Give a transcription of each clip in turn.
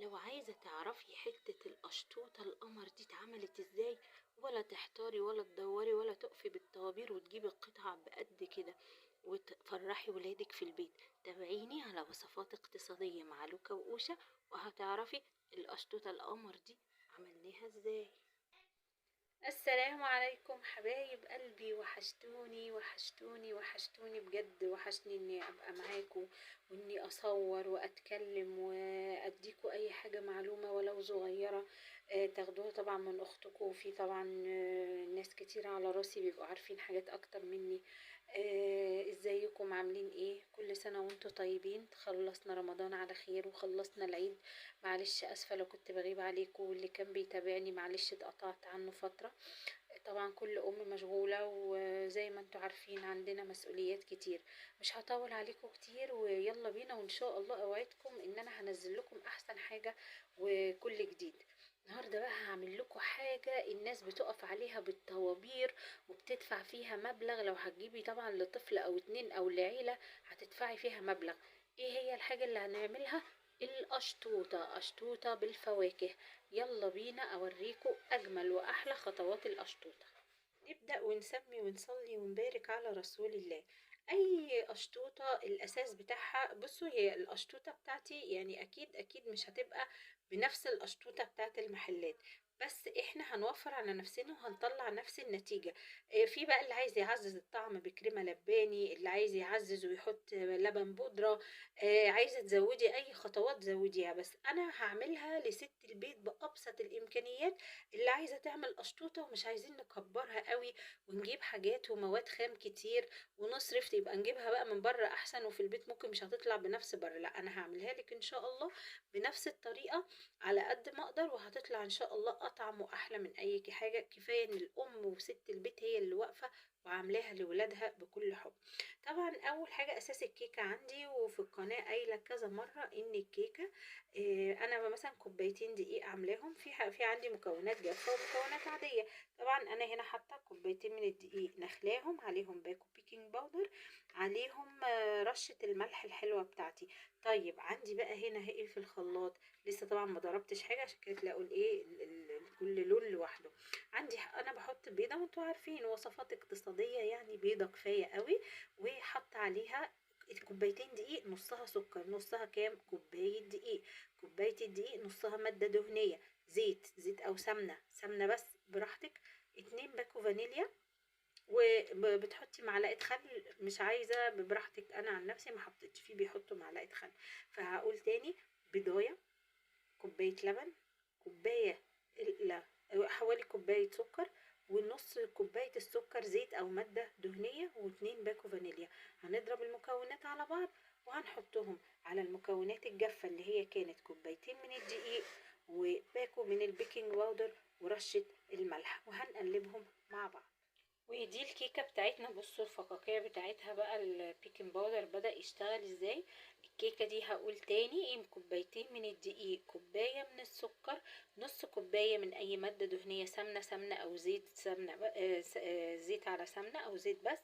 لو عايزة تعرفي حتة القشطوطة القمر دي اتعملت ازاي، ولا تحتاري ولا تدوري ولا تقفي بالطوابير وتجيبي القطعة بقد كده وتفرحي ولادك في البيت، تابعيني على وصفات اقتصادية مع لوكا وأوشا وهتعرفي القشطوطة القمر دي عملناها ازاي. السلام عليكم حبايب قلبي، وحشتوني وحشتوني وحشتوني بجد، وحشني اني ابقى معاكم واني اصور واتكلم واديكوا اي حاجة معلومة ولو صغيرة. تاخدوها طبعا من اختكم، وفي طبعا ناس كتير على راسي بيبقوا عارفين حاجات اكتر مني. ازيكم عاملين ايه؟ كل سنة وانتم طيبين. خلصنا رمضان على خير وخلصنا العيد. معلش اسفة لو كنت بغيب عليكم، واللي كان بيتابعني معلش اتقطعت عنه فترة. طبعا كل ام مشغولة، وزي ما انتوا عارفين عندنا مسؤوليات كتير. مش هطول عليكم كتير، ويلا بينا، وان شاء الله اوعدكم ان انا هنزل لكم احسن حاجة وكل جديد. النهارده بقى هعمل لكم حاجة الناس بتقف عليها بالطوابير وبتدفع فيها مبلغ. لو هتجيبي طبعا لطفل او اتنين او لعيلة هتدفعي فيها مبلغ. ايه هي الحاجة اللي هنعملها؟ القشطوطة، قشطوطة بالفواكه. يلا بينا اوريكم اجمل واحلى خطوات القشطوطة. نبدأ ونسمي ونصلي ونبارك على رسول الله. اي قشطوطة الاساس بتاعها، بصوا هي القشطوطة بتاعتي يعني اكيد مش هتبقى بنفس القشطوطة بتاعت المحلات، بس احنا هنوفر على نفسنا وهنطلع نفس النتيجة. في بقى اللي عايز يعزز الطعم بكريمة لباني، اللي عايز يعزز ويحط لبن بودرة. عايزة تزودي اي خطوات زوديها، بس انا هعملها لست البيت بأبسط الامكانيات. اللي عايزة تعمل قشطوطة ومش عايزين نكبرها قوي ونجيب حاجات ومواد خام كتير ونصرف، يبقى نجيبها بقى من بره احسن، وفي البيت ممكن مش هتطلع بنفس بره. لا، انا هعملها لك ان شاء الله بنفس الطريقة على قد ما اقدر، وهتطلع ان شاء الله اطعم واحلى من اي حاجة. كفاية ان الام وست البيت هي اللي واقفة وعاملاها لولادها بكل حب. طبعا اول حاجة اساس الكيكة عندي، وفي القناة قايلة كذا مرة ان الكيكة انا مثلا كوبايتين دقيق عاملاهم في عندي مكونات جافة ومكونات عادية. طبعا انا هنا حاطه كوبايتين من الدقيق نخلاهم، عليهم باكو بيكنج باودر، عليهم رشة الملح الحلوة بتاعتي. طيب عندي بقى هنا ايه في الخلاط؟ لسه طبعا ما ضربتش حاجة عشان كده تلاقوا الايه كل لون لوحده. عندي انا بحط بيضة، وانتوا عارفين وصفات اقتصادية يعني بيضة كفاية قوي. وحط عليها كوبايتين دقيق، نصها سكر، نصها كام كوباية دقيق. كوباية الدقيق نصها مادة دهنية، زيت او سمنة بس براحتك. 2 باكو فانيليا، وبتحطي معلقة خل مش عايزة براحتك. انا عن نفسي ما حطيتش فيه، بيحطوا معلقة خل. فهقول تاني: بيضاية، كوباية لبن، كوباية، لا، حوالي كوباية سكر، ونص كوباية السكر زيت أو مادة دهنية، و2 باكو فانيليا. هنضرب المكونات على بعض وهنحطهم على المكونات الجافة اللي هي كانت كوبايتين من الدقيق وباكو من البيكنج باودر ورشة الملح، وهنقلبهم مع بعض. ودي الكيكة بتاعتنا. بصوا الفقاقيع بتاعتها بقى، البيكنج باودر بدأ يشتغل ازاي. الكيكة دي هقول تاني: ايه؟ كوبايتين من الدقيق، كوباية من السكر، نص كوباية من اي مادة دهنية، سمنة او زيت، سمنة زيت على سمنة او زيت بس.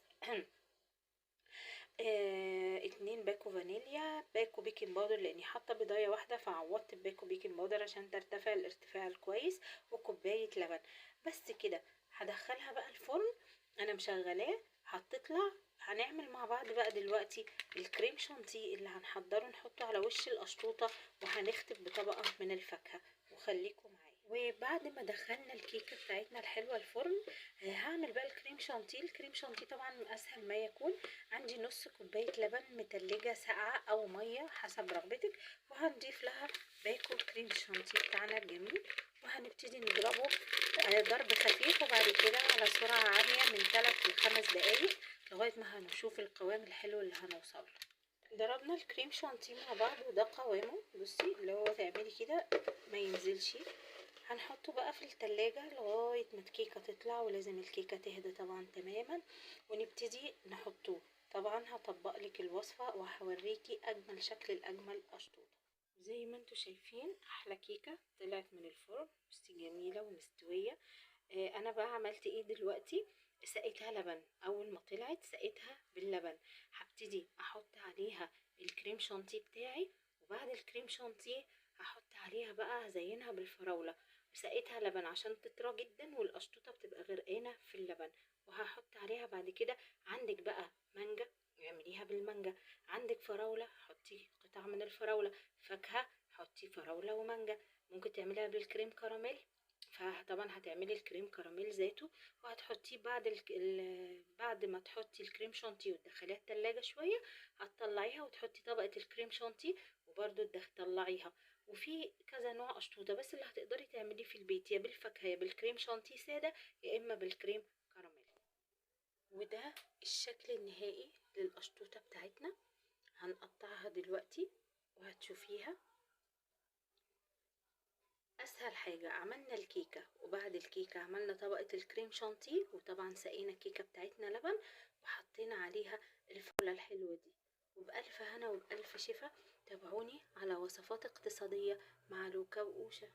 2 باكو فانيليا، باكو بيكنج باودر لاني حاطه بيضايه واحده فعوضت بباكو بيكنج باودر عشان ترتفع الارتفاع الكويس، وكوبايه لبن. بس كده. هدخلها بقى الفرن، انا مشغلاه هتطلع. هنعمل مع بعض بقى دلوقتي الكريم شانتيه اللي هنحضره نحطه على وش القشطوطه، وهنختم بطبقه من الفاكهه. وخليكم معايا. وبعد ما دخلنا الكيكه بتاعتنا الحلوه الفرن، هعمل بقى الكريم شانتيه. الكريم شانتيه طبعا اسهل ما يكون. عندي نص كوبايه لبن متلجه ساقعه او ميه حسب رغبتك، وهنضيف لها باكو الكريم شانتيه بتاعنا الجميل، وهنبتدي نضربه ضرب خفيف، وبعد كده على سرعه عاليه من 3 ل5 دقايق لغايه ما هنشوف القوام الحلو اللي هنوصل له. ضربنا الكريم شانتيه مع بعض وده قوامه. بصي اللي هو تعملي كده ما ينزلش. هنحطه بقى في التلاجة لغاية ما الكيكة تطلع، ولازم الكيكة تهدى طبعا تماما، ونبتدي نحطه. طبعا هطبق لك الوصفة وهوريكي اجمل شكل الاجمل قشطوطة. زي ما انتوا شايفين احلى كيكة طلعت من الفرن، بصي جميلة ومستوية. انا بقى عملت ايه دلوقتي؟ سقيتها لبن. اول ما طلعت سقيتها باللبن. هبتدي احط عليها الكريم شانتيه بتاعي، وبعد الكريم شانتيه هحط عليها بقى هزينها بالفراولة، وسقيتها لبن عشان تطرى جدا والقشطوطة بتبقى غرقانة في اللبن. وهحط عليها بعد كده، عندك بقى مانجا اعمليها بالمانجا، عندك فراولة حطي قطع من الفراولة، فاكهة حطي فراولة ومانجا. ممكن تعمليها بالكريم كراميل، فطبعا هتعملي الكريم كراميل ذاته، وهتحطيه بعد بعد ما تحطي الكريم شانتيه وتدخليها التلاجة شوية، هتطلعيها وتحطي طبقة الكريم شانتيه وبرده تطلعيها. وفي كذا نوع قشطوطة، بس اللي هتقدري تعمليه في البيت يا بالفاكهة يا بالكريم شانتيه سادة يا اما بالكريم كراميل. وده الشكل النهائي للقشطوطة بتاعتنا. هنقطعها دلوقتي وهتشوفيها. اسهل حاجة عملنا الكيكة، وبعد الكيكة عملنا طبقة الكريم شانتيه، وطبعا سقينا الكيكة بتاعتنا لبن وحطينا عليها الفولة الحلوة دي. وبألف هنا وبألف شفا. تابعوني على وصفات اقتصادية مع لوكا وأوشا.